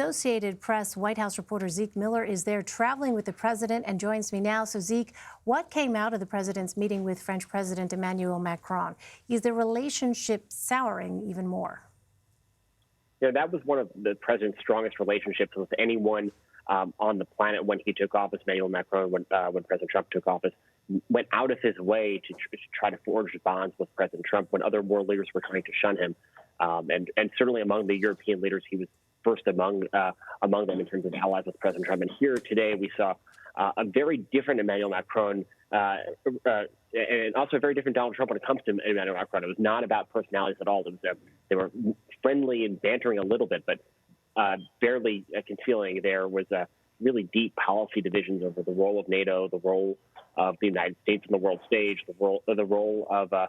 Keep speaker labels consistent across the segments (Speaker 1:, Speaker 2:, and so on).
Speaker 1: Associated Press White House reporter Zeke Miller is there traveling with the president and joins me now. So, Zeke, what came out of the president's meeting with French President Emmanuel Macron? Is the relationship souring even more?
Speaker 2: That was one of the president's strongest relationships with anyone on the planet when he took office. Emmanuel Macron, when President Trump took office, went out of his way to try to forge bonds with President Trump when other world leaders were trying to shun him. And certainly among the European leaders, he was first among them in terms of allies with President Trump. And here today, we saw a very different Emmanuel Macron and also a very different Donald Trump when it comes to Emmanuel Macron. It was not about personalities at all. They were friendly and bantering a little bit, but barely concealing there was really deep policy divisions over the role of NATO, the role of the United States on the world stage, the role of the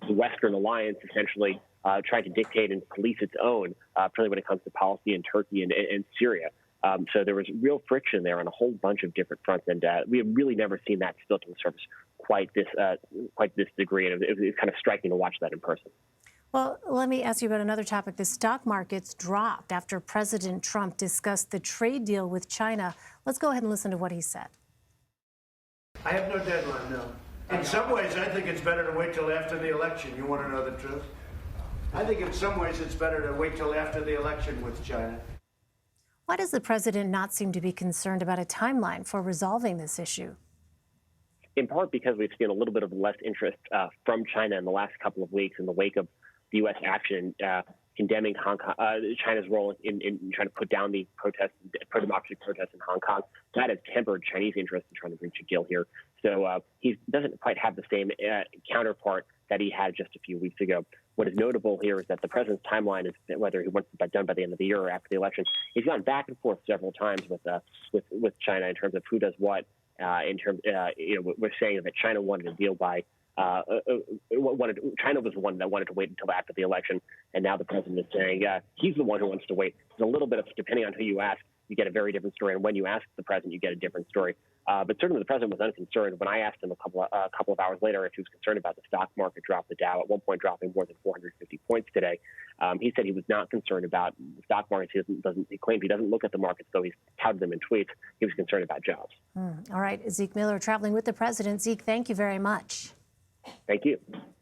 Speaker 2: Western alliance essentially trying to dictate and police its own, particularly when it comes to policy in Turkey and Syria. So there was real friction there on a whole bunch of different fronts, and we have really never seen that spill to the surface quite this degree. And it was kind of striking to watch that in person.
Speaker 1: Well, let me ask you about another topic. The stock markets dropped after President Trump discussed the trade deal with China. Let's go ahead and listen to what he said.
Speaker 3: I have no deadline, no. In some ways, I think it's better to wait till after the election. You want to know the truth? I think in some ways it's better to wait till after the election with China.
Speaker 1: Why does the president not seem to be concerned about a timeline for resolving this issue?
Speaker 2: In part because we've seen a little bit of less interest from China in the last couple of weeks in the wake of the U.S. action condemning China's role in trying to put down the pro-democracy protests in Hong Kong. That has tempered Chinese interest in trying to reach a deal here. So he doesn't quite have the same counterpart that he had just a few weeks ago. What is notable here is that the president's timeline is whether he wants it done by the end of the year or after the election. He's gone back and forth several times with China in terms of who does what. We're saying that China wanted a deal by China was the one that wanted to wait until after the election, and now the president is saying he's the one who wants to wait. There's a little bit of, depending on who you ask, you get a very different story, and when you ask the president, you get a different story. But certainly the president was unconcerned. When I asked him a couple of hours later if he was concerned about the stock market drop, the Dow at one point dropping more than 450 points today, he said he was not concerned about the stock market. He claimed he doesn't look at the markets, though he's touted them in tweets. He was concerned about jobs.
Speaker 1: All right, Zeke Miller traveling with the president. Zeke, thank you very much.
Speaker 2: Thank you.